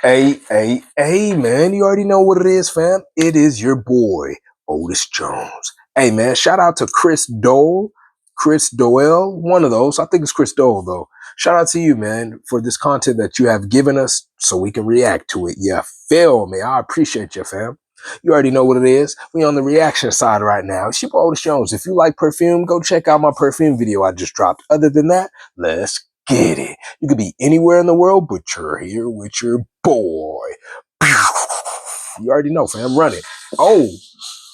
Hey, man, you already know what it is, fam. It is your boy, Otis Jones. Hey, man, shout out to Chris Doyle, one of those. I think it's Chris Dole, though. Shout out to you, man, for this content that you have given us so we can react to it. You feel me? I appreciate you, fam. You already know what it is. We on the reaction side right now. It's your boy, Otis Jones. If you like perfume, go check out my perfume video I just dropped. Other than that, let's get it. You could be anywhere in the world, but you're here with your boy. You already know, fam. Run it. Oh,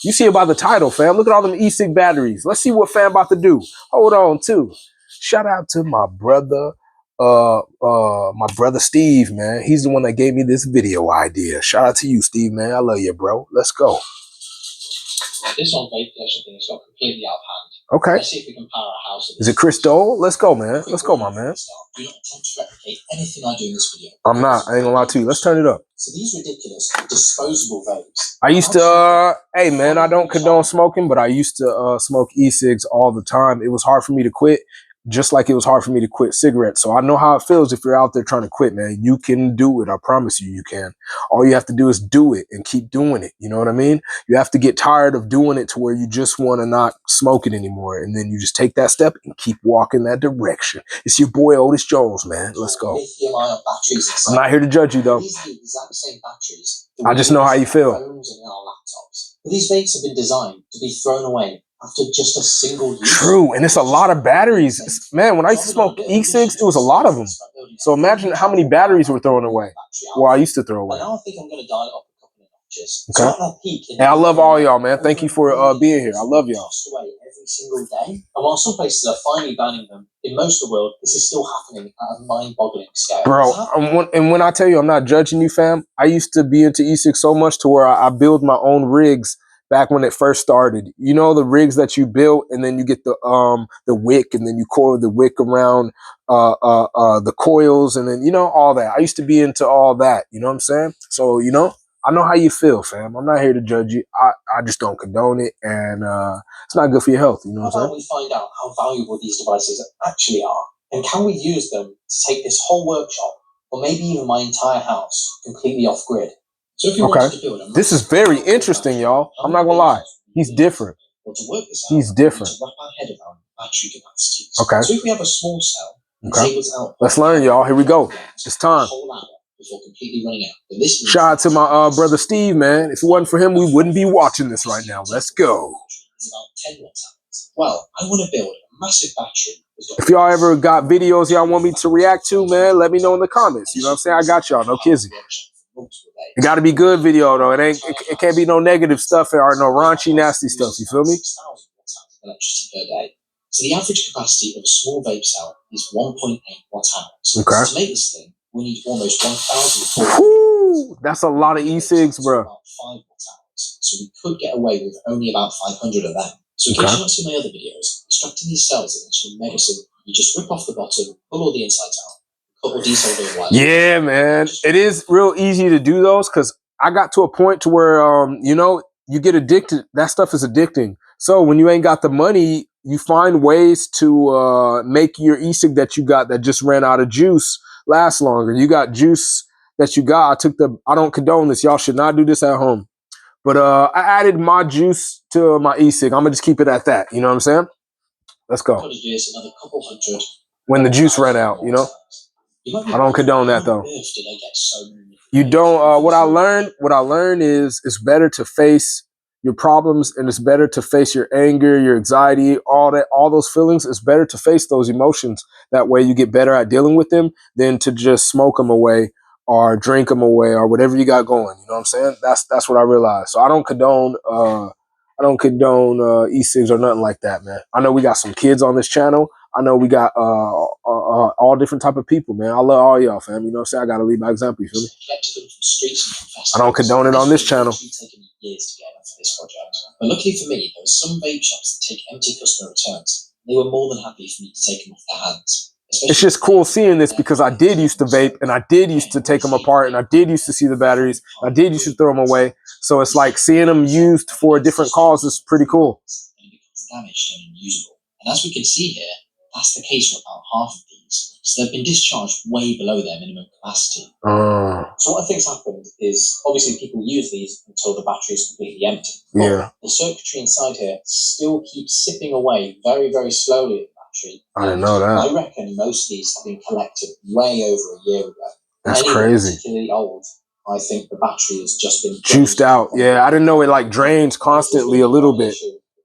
you see it by the title, fam. Look at all them e-cig batteries. Let's see what fam about to do. Hold on, too. Shout out to my brother, Steve, man. He's the one that gave me this video idea. Shout out to you, Steve, man. I love you, bro. Let's go. This on vape collection thing has got completely out of hand. Okay. Let's see if we can power a house. Is it Chris Dole? Let's go, man. Let's go, my man. Do not attempt to replicate anything I do in this video. I'm not. I ain't gonna lie to you. Let's turn it up. So these ridiculous disposable vapes. I used to, hey man, I don't condone smoking, but I used to smoke e-cigs all the time. It was hard for me to quit, just like it was hard for me to quit cigarettes. So I know how it feels if you're out there trying to quit, man. You can do it. I promise you, you can. All you have to do is do it and keep doing it. You know what I mean? You have to get tired of doing it to where you just want to not smoke it anymore. And then you just take that step and keep walking that direction. It's your boy, Otis Jones, man. Let's go. I'm not here to judge you, though. These are the exact same batteries. I just know how you feel. Phones and our laptops. But these vapes have been designed to be thrown away after just a single use. True, and it's a lot of batteries. Man, when I used to smoke e-cigs, it was a lot of them. So imagine how many batteries were thrown away. Well, I used to throw away. I now think I'm going to dial it up a couple of notches. Okay. And I love all y'all, man. Thank you for being here. I love y'all. Away every single day. And while some places are finally banning them, in most of the world, this is still happening at a mind-boggling scale. Bro, and when I tell you I'm not judging you, fam, I used to be into e-cigs so much to where I build my own rigs. Back when it first started, you know, the rigs that you built, and then you get the wick, and then you coil the wick around the coils, and then, you know, all that. I used to be into all that, you know what I'm saying? So, you know, I know how you feel, fam. I'm not here to judge you. I just don't condone it, and it's not good for your health, you know what I'm saying? How about we find out how valuable these devices actually are, and can we use them to take this whole workshop, or maybe even my entire house, completely off grid? So if you want to build this is very interesting, y'all. I'm not gonna lie. He's different. He's different. Wrap our head around battery capacities. Okay. So if we have a small cell, let's learn, y'all. Here we go. It's time. Before completely running out. But this shout out to my brother Steve, man. If it wasn't for him, we wouldn't be watching this right now. Let's go. It's about 10 watt-hours. Well, I want to build a massive battery. If y'all ever got videos y'all want me to react to, man, let me know in the comments. You know what I'm saying? I got y'all. No kizzy. It got to be good video though. It can't be no negative stuff or no raunchy, nasty stuff. You feel me? Electricity per day. So the average capacity of a small vape cell is 1.8 watt-hours. Okay. So to make this thing, we need almost 1,000. That's a lot of e-cigs, bro. About 5 watt-hours. So we could get away with only about 500 of them. So in case you don't see my other videos, extracting these cells is actually medicine. You just rip off the bottom, pull all the insides out. Yeah, man, it is real easy to do those because I got to a point to where you know, you get addicted. That stuff is addicting. So when you ain't got the money, you find ways to make your e-cig that you got that just ran out of juice last longer. You got juice that you got. I don't condone this. Y'all should not do this at home. But I added my juice to my e-cig. I'm gonna just keep it at that. You know what I'm saying? Let's go. Another couple hundred. When the juice ran out, you know. I don't condone that though. You don't. What I learned is it's better to face your problems, and it's better to face your anger, your anxiety, all those feelings. It's better to face those emotions. That way, you get better at dealing with them than to just smoke them away or drink them away or whatever you got going. You know what I'm saying? That's what I realized. So I don't condone. E-cigs or nothing like that, man. I know we got some kids on this channel. I know we got all different type of people, man. I love all y'all, fam. You know what I'm saying? I got to lead by example, you feel me? I don't condone it on this channel. But luckily for me, there were some vape shops that take empty customer returns. They were more than happy for me to take them off their hands. It's just cool seeing this because I did used to vape and I did used to take them apart and I did used to see the batteries. I did used to throw them away. So it's like seeing them used for a different cause is pretty cool. And it becomes damaged and unusable. And as we can see here, that's the case for about half of these. So they've been discharged way below their minimum capacity. So what I think's happened is, obviously people use these until the battery is completely empty. Yeah. But the circuitry inside here still keeps sipping away very, very slowly at the battery. I didn't know that. I reckon most of these have been collected way over a year ago. That's Any crazy. particularly old, I think the battery has just been juiced out. Yeah, I didn't know it like drains constantly a little bit.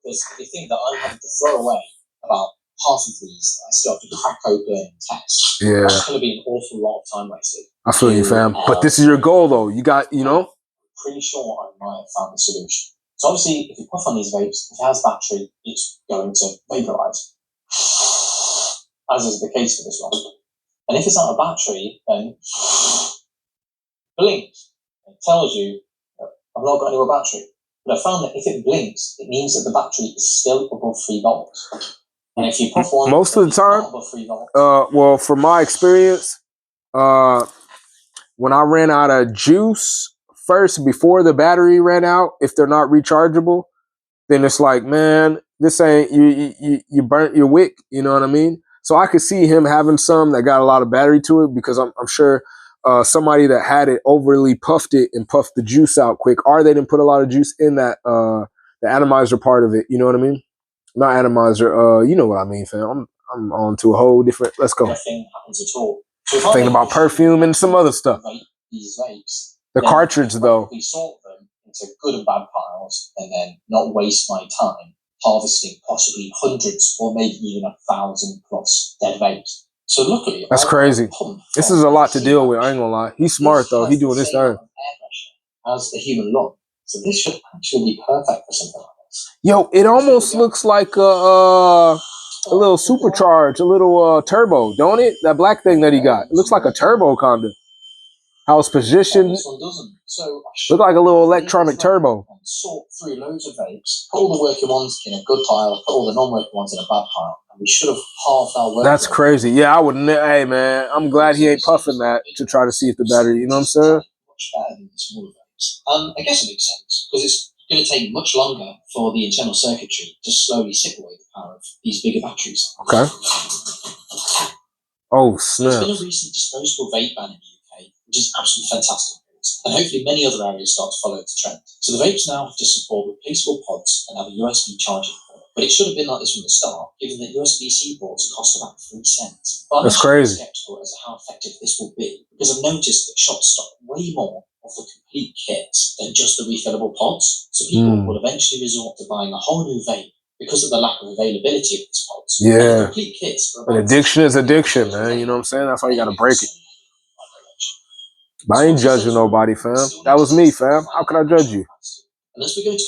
Because if you think that I'm having to throw away about half of these that I still have to crack open and test, Yeah, that's going to be an awful lot of time wasted. I feel you, fam. But this is your goal, though. You got, you know. Pretty sure I might have found a solution. So obviously, if you puff on these vapes, if it has battery, it's going to vaporize, as is the case for this one. And if it's out of battery, then blinks. It tells you that I've not got any more battery. But I found that if it blinks, it means that the battery is still above 3 volts. And if you puff one, most of the time, above 3 volts. Well, from my experience, when I ran out of juice first, before the battery ran out, if they're not rechargeable, then it's like, man, this ain't you burnt your wick. You know what I mean? So I could see him having some that got a lot of battery to it, because I'm sure somebody that had it overly puffed it and puffed the juice out quick, or they didn't put a lot of juice in that the atomizer part of it. You know what I mean? Not atomizer. You know what I mean, fam. I'm on to a whole different. Let's go. Nothing happens at all. So thinking about perfume and some other stuff. These vapes, the cartridge, though. We sort them into good and bad piles, and then not waste my time harvesting possibly hundreds or maybe even 1,000 plus dead vapes. So luckily, that's crazy. This is a lot to deal with. I ain't gonna lie. He's smart though. He's doing this there. As a human lung, so this should actually be perfect for something like this. Yo, it almost looks like a little supercharge, a little turbo, don't it? That black thing that he got. It looks like a turbo kinda. How it's positioned. This one doesn't. So look like a little electronic turbo. And sort through loads of vapes, put all the working ones in a good pile, put all the non-working ones in a bad pile, and we should have halved our work. That's crazy. Yeah, I wouldn't. Hey, man, I'm glad he ain't puffing that to try to see if the battery. You know what I'm saying? Much better than the smaller vapes. I guess it makes sense because it's going to take much longer for the internal circuitry to slowly sip away the power of these bigger batteries. Okay. Oh snap! There's been a recent disposable vape ban in the UK, which is absolutely fantastic. And hopefully many other areas start to follow the trend. So the vapes now have to support replaceable pods and have a USB charging port. But it should have been like this from the start, given that USB-C ports cost about 3 cents. But I'm actually skeptical as to how effective this will be, because I've noticed that shops stock way more of the complete kits than just the refillable pods. So people will eventually resort to buying a whole new vape because of the lack of availability of these pods. Yeah. Complete kits An addiction is addiction, man. You know what I'm saying? That's why you got to break it. But I ain't judging nobody, fam. That was me, fam. How could I judge you?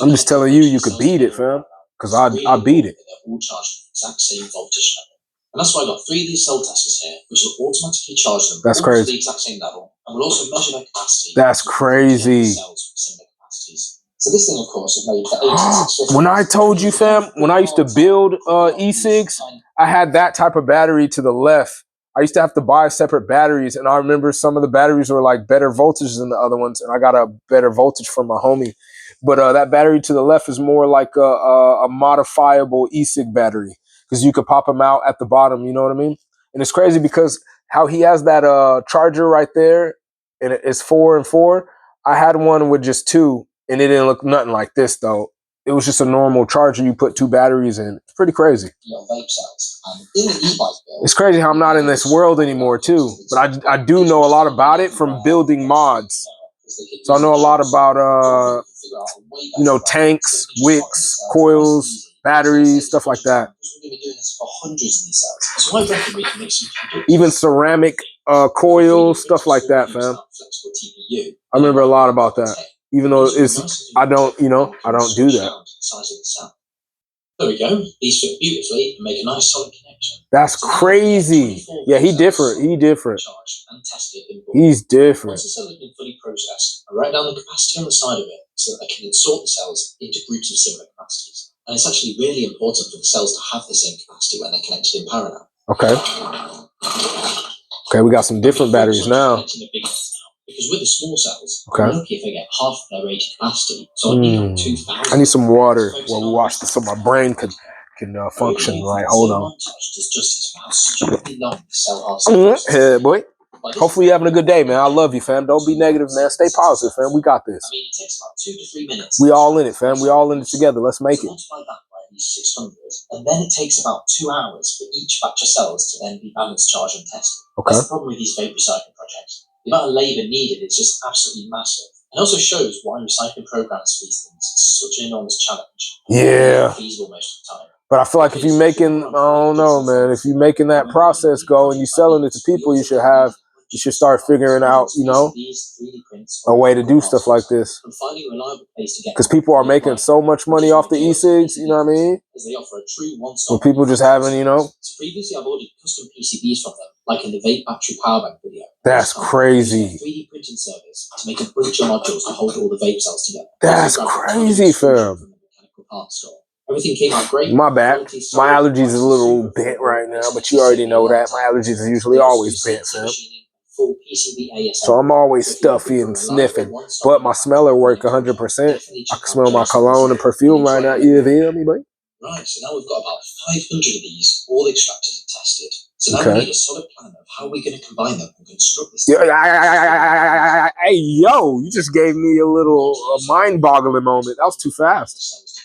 I'm just telling you, you could beat it, fam. Because I beat it. They're all charged at the exact same voltage level. And that's why I got 3 of these cell testers here, which will automatically charge them that's crazy. To the exact same level. And will also measure their capacity. That's crazy. So this thing, of course, is made for 8650. When I told you, fam, when I used to build e-cigs, I had that type of battery to the left. I used to have to buy separate batteries, and I remember some of the batteries were like better voltage than the other ones, and I got a better voltage from my homie. But that battery to the left is more like a modifiable e-cig battery, because you could pop them out at the bottom, you know what I mean? And it's crazy because how he has that charger right there, and it's 4 and 4. I had one with just 2, and it didn't look nothing like this, though. It was just a normal charger you put 2 batteries in. It's pretty crazy. Vape cells. In the e-bike build, it's crazy how I'm not in this world anymore, too. But I do know a lot about it from building mods. So I know a lot about, tanks, wicks, coils, batteries, stuff like that. We're going to be doing this for hundreds of these cells. So I reckon we can make some even ceramic coils, stuff like that, fam. I remember a lot about that. Even though I don't do that. There we go. These fit beautifully and make a nice solid connection. That's crazy. Yeah, he different. He's different. Once the cell has been fully processed, I write down the capacity on the side of it so that I can then sort the cells into groups of similar capacities. And it's actually really important for the cells to have the same capacity when they're connected in parallel. Okay. Okay, we got some different batteries now. Because with the small cells, I'm lucky if I get half of their rated capacity. So I need 2,000. I need some water while we watch this so my brain can can function right. Hold on. Does justice for how stupidly long the cell half Hey, boy. Hopefully you're having a good day, man. I love you, fam. Don't be negative, man. Stay positive, fam. We got this. I mean, it takes about 2 to 3 minutes. We all in it, fam. We all in it together. Let's make it. Multiply that by at least 600, and then it takes about 2 hours for each batch of cells to then be balanced, charged, and tested. Okay. That's the problem with these vape recycling projects. The amount of labour needed is just absolutely massive. And also shows why recycling programs for these things is such an enormous challenge. Yeah. Feasible most of the time. But I feel like if you're making, I don't know, man, if you're making that process go and you're selling it to people, you should start figuring out, you know, a way to do stuff like this. Because people are making so much money off the e-cigs, you know what I mean? When people just having, you know. Previously, I've ordered custom PCBs from them, like in the vape battery power bank video. That's crazy. 3D printing service to make a bunch of modules to hold all the vape cells together. That's crazy, fam. Everything came out great. My bad. My allergies is a little bent right now, but you already know that. My allergies are usually always bent, fam. So I'm always stuffy and sniffing. But my smeller work 100%. I can smell my cologne and perfume right now. You feel me, boy? Right, so now we've got about 500 of these, all extracted and tested. So now we need a solid plan of how we're going to combine them and construct this. Hey, yo, you just gave me a mind-boggling moment. That was too fast.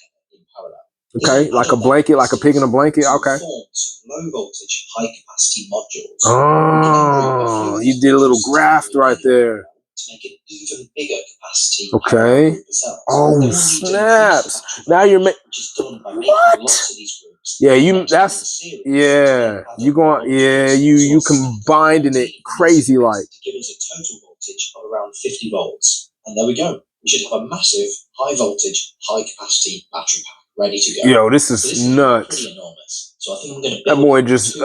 Okay, like a blanket, like a pig in a blanket. Okay. Low voltage, high capacity modules. Oh, you did a little graft right there. To make an even bigger capacity. Okay. Oh, snaps! Now you're making. What? Yeah, you combined it crazy like. To give us a total voltage of around 50 volts, and there we go. We should have a massive high voltage, high capacity battery pack ready to go. Yo, this is nuts. Pretty enormous. So I think I'm going to that boy just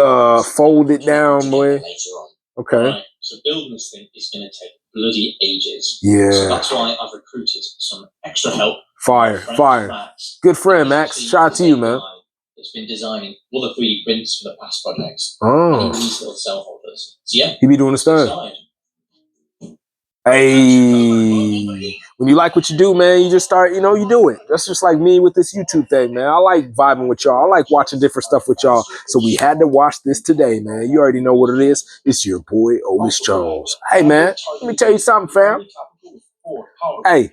fold it down, boy. Later on. Okay. Right, so building this thing is going to take bloody ages. Yeah. So that's why I've recruited some extra help. Fire. Max. Good friend, Max. Shout out to you, man. It's been designing all the 3D prints for the past projects. Oh. And these little cell holders. So yeah. He be doing his thing. Hey, when you like what you do, man, you just start, you do it. That's just like me with this YouTube thing, man. I like vibing with y'all. I like watching different stuff with y'all. So we had to watch this today, man. You already know what it is. It's your boy, Otis Jones. Hey, man, let me tell you something, fam. Hey,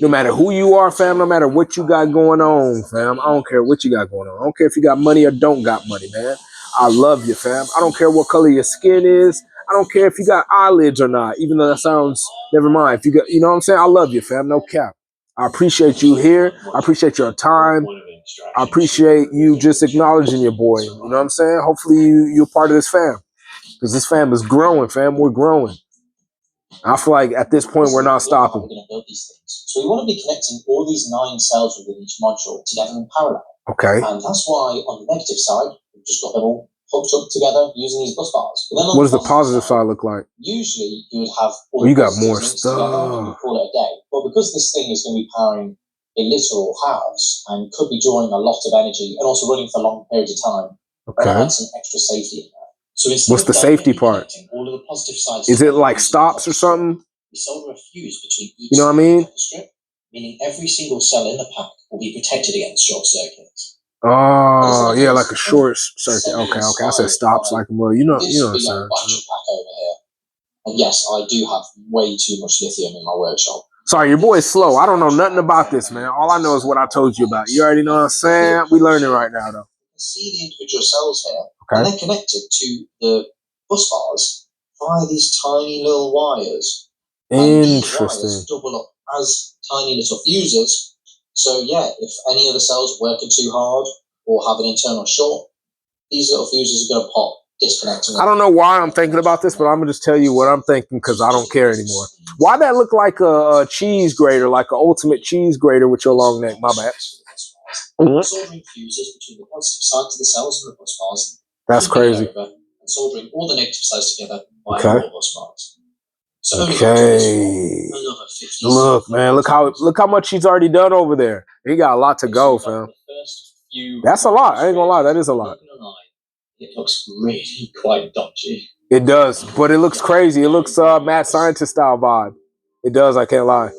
no matter who you are, fam, no matter what you got going on, fam, I don't care what you got going on. I don't care if you got money or don't got money, man. I love you, fam. I don't care what color your skin is. I don't care if you got eyelids or not, even though that sounds, never mind. If you got, you know what I'm saying? I love you, fam. No cap. I appreciate you here. I appreciate your time. I appreciate you just acknowledging your boy. You know what I'm saying? Hopefully you're part of this fam. Because this fam is growing, fam. We're growing. I feel like at this point, we're not stopping. We're going to build these things. So we want to be connecting all these 9 cells within each module together in parallel. Okay. And that's why on the negative side, we've just got them all hooked up together using these bus bars. What does the positive side look like? Usually you would have all you got more stuff. And you call it a day. But because this thing is going to be powering a literal house and could be drawing a lot of energy and also running for long periods of time, okay, add some extra safety in there. So what's the safety part? All of the positive sides. Is it like stops or something? We solder a fuse between each, you know what I mean? Strip, meaning every single cell in the pack will be protected against short circuits. Oh, yeah, like a short circuit. Okay. I said stops like, well, you know what I'm saying. Battery pack over here. And yes, I do have way too much lithium in my workshop. Sorry, your boy is slow. I don't know nothing about this, man. All I know is what I told you about. You already know what I'm saying? We learning right now, though. You can see the individual cells here. Okay. And they're connected to the bus bars via these tiny little wires. Interesting. And these wires double up as tiny little fuses. So yeah, if any of the cells working too hard or have an internal short, these little fuses are going to pop, disconnecting. I don't know why I'm thinking about this, but I'm going to just tell you what I'm thinking because I don't care anymore. Why that look like a cheese grater, like an ultimate cheese grater with your long neck? My bad. Soldering fuses between the positive sides of the cells and the bus bars. That's crazy. And soldering all the negative sides together by all bus bars. So okay. Look, man, look how much he's already done over there. He got a lot to go, fam. That's a lot. I ain't gonna lie, that is a lot. It looks really quite dodgy. It does, but it looks crazy. It looks mad scientist style vibe. It does, I can't lie.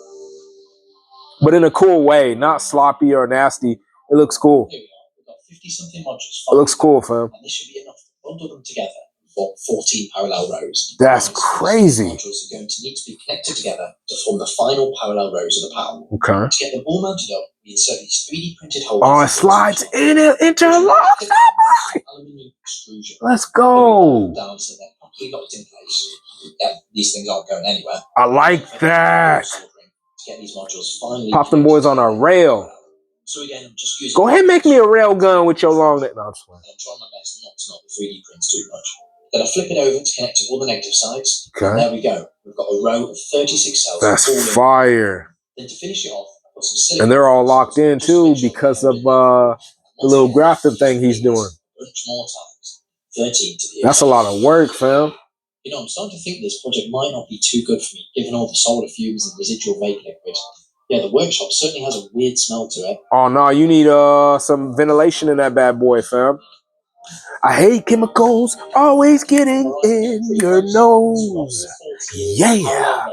But in a cool way, not sloppy or nasty. It looks cool. 50-something modules. It looks cool, fam. And this should be enough to bundle them together for 14 parallel rows. That's crazy. These modules are going to need to be connected together to form the final parallel rows of the panel. Okay. To get them all mounted up, we insert these 3D printed holes. Oh, it slides in it, interlocks. Aluminium extrusion. Let's go. Down so they're properly locked in place. Yeah, these things aren't going anywhere. I like that. To get these modules finally. Pop them boys on a rail. So again, I'm just using. Go ahead and make me a rail gun with your long neck. No, I'm just playing. I'm trying my best not to knock the 3D prints too much. Then I flip it over to connect to all the negative sides. Okay. And there we go. We've got a row of 36 cells. That's fire. Then to finish it off, I put some silicone. And they're all locked in too because of the little grafting thing he's doing. Bunch more times. 13 to be. That's a lot of work, fam. You know, I'm starting to think this project might not be too good for me, given all the solder fumes and residual vape liquid. Yeah, the workshop certainly has a weird smell to it. Oh no, you need some ventilation in that bad boy, fam. I hate chemicals always getting in your nose. Yeah.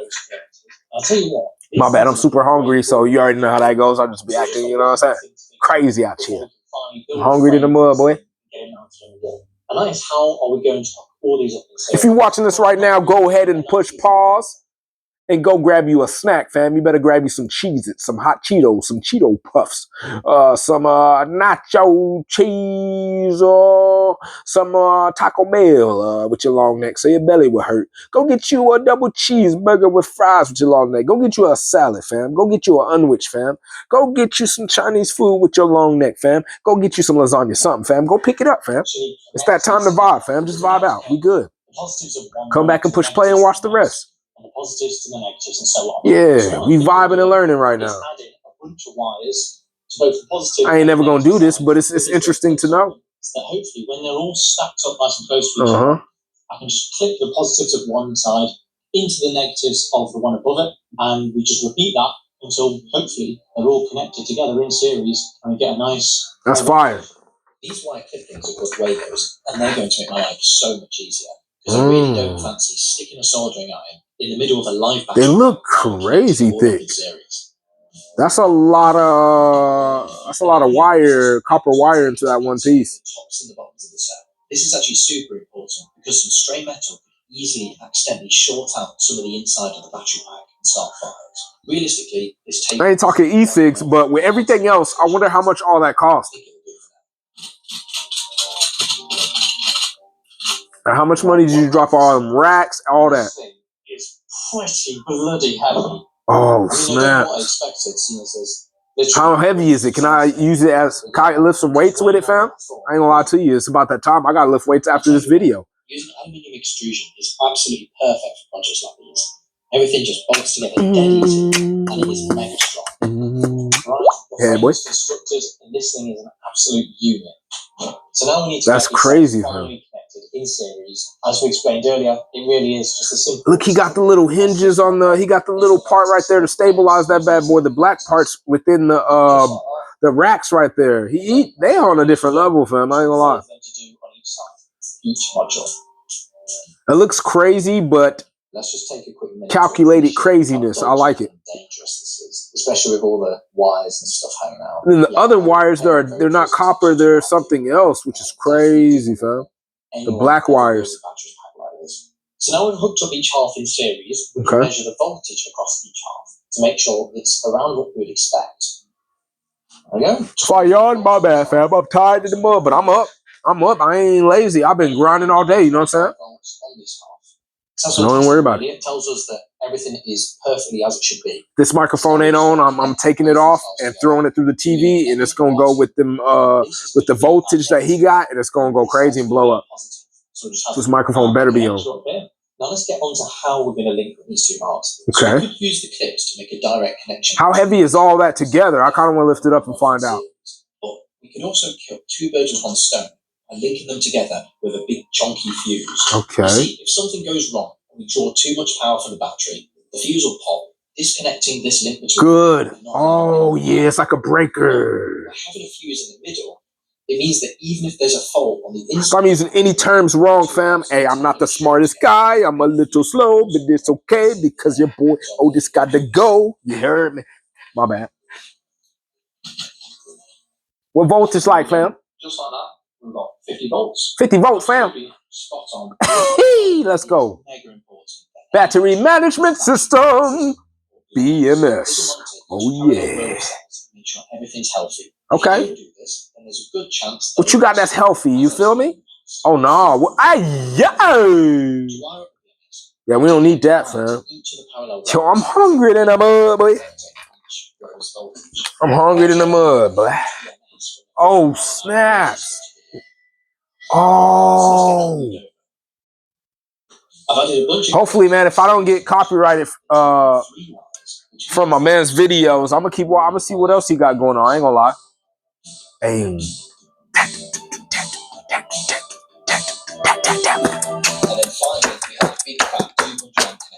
I'll tell you what. My bad, I'm super hungry, so you already know how that goes. I'll just be acting, you know what I'm saying? Crazy out here. I'm hungry to the mud, boy. And that is how are we going to all these up. If you're watching this right now, go ahead and push pause and go grab you a snack, fam. You better grab you some Cheez-Its, some hot Cheetos, some Cheeto Puffs, some nacho cheese, or some Taco Bell with your long neck so your belly will hurt. Go get you a double cheeseburger with fries with your long neck. Go get you a salad, fam. Go get you an unwich, fam. Go get you some Chinese food with your long neck, fam. Go get you some lasagna, something, fam. Go pick it up, fam. It's that time to vibe, fam. Just vibe out. We good. Come back and push play and watch the rest. And the positives to the negatives and so on. Yeah, so we vibing and learning right now. Adding a bunch of wires to both the positive. I ain't never gonna do this, but it's interesting to know. So that hopefully, when they're all stacked up nice and close to each other, I can just clip the positives of one side into the negatives of the one above it, and we just repeat that until hopefully they're all connected together in series, and we get a nice. That's fire. These wire clippings are called Wagos, and they're going to make my life so much easier because I really don't fancy sticking a soldering iron in the middle of a live battle. They look crazy thick. That's a lot of wire, copper wire into that one piece. The tops and the bottoms of the cell. This is actually super important because some stray metal could easily accidentally short out some of the inside of the battery pack and start fires. Realistically, this takes. I ain't talking e-cigs, but with everything else, I wonder how much all that costs. And how much money did you drop on them racks, all that? It's pretty bloody heavy. Oh, snap. How heavy is it? Can I use it as, can I lift some weights with it, fam? I ain't gonna lie to you. It's about that time. I gotta lift weights after this video. Using aluminium extrusion is absolutely perfect for projects like these. Everything just bolts together dead easy, and it is mega strong. Right? Yeah, boy. Constructed, and this thing is an absolute unit. So now we need to. That's crazy, man. In series, as we explained earlier, it really is just a simple. Look, he got the little hinges on the. He got the little part right there to stabilize that bad boy. The black parts within the racks right there. They on a different level, fam. I ain't gonna lie. Each module. It looks crazy, but let's just take a quick minute. Calculated craziness. I like it. Dangerous this is, especially with all the wires and stuff hanging out. And the other wires, they're not copper. They're something else, which is crazy, fam. The black wires. So now we've hooked up each half in series. We can measure the voltage across each half to make sure it's around what we would expect. There we go. Fire, my bad, fam. I'm tired of the mud, but I'm up. I ain't lazy. I've been grinding all day. You know what I'm saying? So don't worry about it. It tells us that everything is perfectly as it should be. This microphone ain't on. I'm taking it off and throwing it through the TV, and it's gonna go with them with the voltage that he got, and it's gonna go crazy and blow up. So this microphone better be on. Now let's get on to how we're going to link these two halves. Okay. So we could use the clips to make a direct connection. How heavy is all that together? I kind of want to lift it up and find out. But we can also kill two birds with one stone by linking them together with a big chunky fuse. Okay. You see, if something goes wrong and we draw too much power from the battery, the fuse will pop, disconnecting this link between. Good. Oh yeah, it's like a breaker. By having a fuse in the middle, it means that even if there's a fault on the inside. If I'm using any terms wrong, fam, hey, I'm not the smartest guy. I'm a little slow, but it's okay because your boy Otis got to go. You heard me? My bad. What voltage like, fam? just like that, we've got 50 volts. 50 volts, fam. Spot on. Hey, let's go. Mega important. Battery management system. BMS. Oh, yeah. Make sure everything's healthy. Okay. If you don't do this, then there's a good chance. What you got that's healthy? You feel me? Oh, no. Well, yeah, we don't need that, fam. Yo, I'm hungry in the mud, boy. I'm hungry in the mud, boy. Oh, snaps. Oh. Hopefully, man, if I don't get copyrighted from my man's videos, I'm gonna see what else he got going on. I ain't gonna lie. Hey.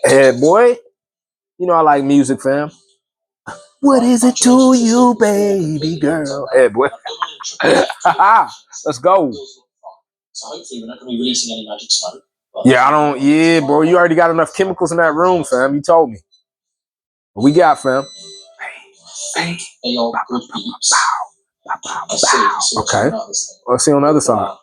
Hey, boy. You know I like music, fam. What is it to you, baby girl? Hey, boy. Let's go. So hopefully we're not going to be releasing any magic smoke. Yeah, I don't. Yeah, bro. You already got enough chemicals in that room, fam. You told me. What we got, fam? They are good beeps. Okay. Let's see on the other side.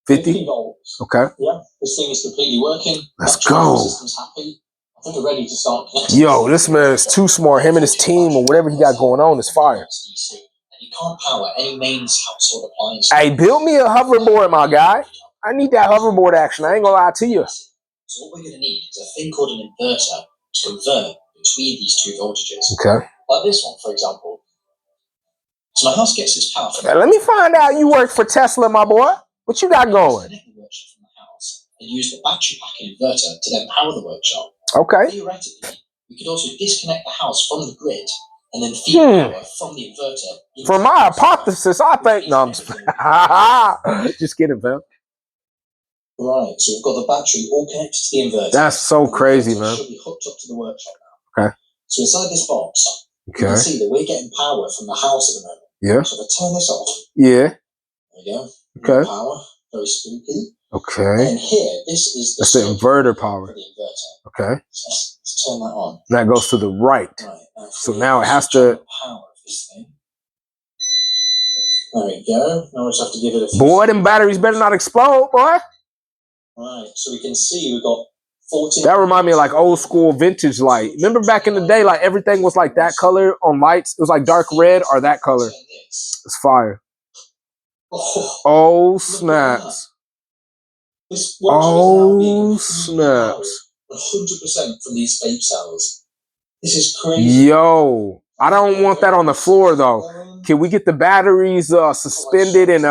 50 volts. Okay. Yeah, this thing is completely working. Let's go. System's happy. I think we're ready to start connecting. Yo, this man is too smart. Him and his team or whatever he got going on is fire. And you can't power any mains household appliance. Hey, build me a hoverboard, my guy. I need that hoverboard action. I ain't gonna lie to you. So what we're going to need is a thing called an inverter to convert between these two voltages. Okay. Like this one, for example. So my house gets its power from. Let me find out you work for Tesla, my boy. What you got going? Connect the workshop from the house and use the battery pack and inverter to then power the workshop. Okay. Theoretically, we could also disconnect the house from the grid and then feed power from the inverter. For my hypothesis, I think no. I'm just kidding, fam. Right, so we've got the battery all connected to the inverter. That's so crazy, man. Should be hooked up to the workshop now. Okay. So inside this box, you can see that we're getting power from the house at the moment. Yeah. So if I turn this off. Yeah. There we go. Okay. Power. Very spooky. Okay. And here, this is the inverter power. For the inverter. Okay. So let's turn that on. And that goes to the right. Right. So now it has to. Power of this thing. There we go. Now we just have to give it a. Boy, them batteries better not explode, boy. Right. So we can see we've got 14. That remind me of like old school vintage light. Remember back in the day, like everything was like that color on lights. It was like dark red or that color. It's fire. Oh snaps! Oh snaps! 100% from these vape cells. This is crazy. Yo, I don't want that on the floor though. Can we get the batteries suspended and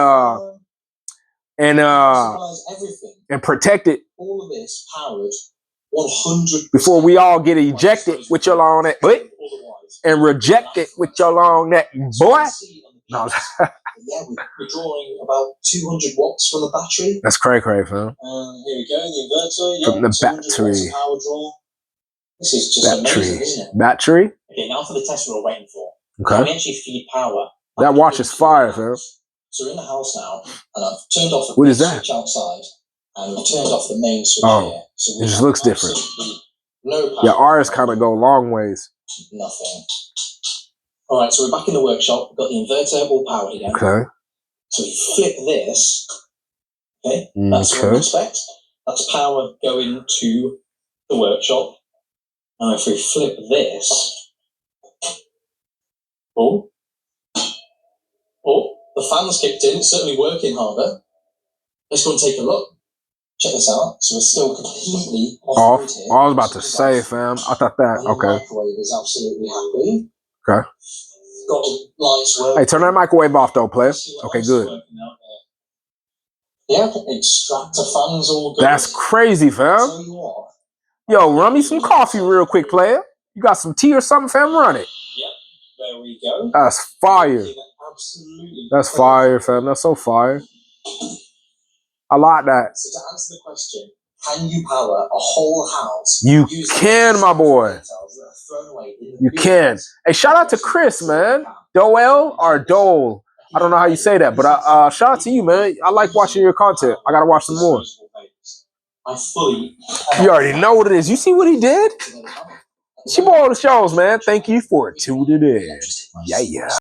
protect it? All of this powered 100% before we all get ejected with your long neck, but and rejected with your long neck, boy. No. Yeah, we're drawing about 200 watts from the battery. That's cray, fam. Here we go, the inverter. Yeah, from the battery. Power draw. This is just amazing, isn't it? Battery. Okay, now for the test we're waiting for. Okay. Now we actually feed power. That watch is fire, fam. So we're in the house now, and I've turned off the what is that? switch outside, and we've turned off the main switch here. So it just looks different. No power. Yeah, ours kind of go long ways. Nothing. All right, so we're back in the workshop. We've got the inverter all powered again. Okay. So we flip this. Okay. That's what we expect. That's power going to the workshop. Now if we flip this. Oh, the fan's kicked in. It's certainly working harder. Let's go and take a look. Check this out. So we're still completely off. I was about to say, fam. I thought that. And okay. The microwave is absolutely happy. Okay. Got the lights working. Hey, turn that microwave off, though, player. Okay, good. Yeah, extractor fans all good. That's crazy, fam. Tell you what. Yo, run me some coffee real quick, player. You got some tea or something, fam? Run it. Yep. There we go. That's fire. Absolutely. That's fire, fam. That's so fire. I like that. So to answer the question, can you power a whole house? You can, my boy. You can. Hey, shout out to Chris, man. Doel or Dole. I don't know how you say that, but shout out to you, man. I like watching your content. I gotta watch some more. You already know what it is. You see what he did? She bought all the shows, man. Thank you for tuning in. Yeah.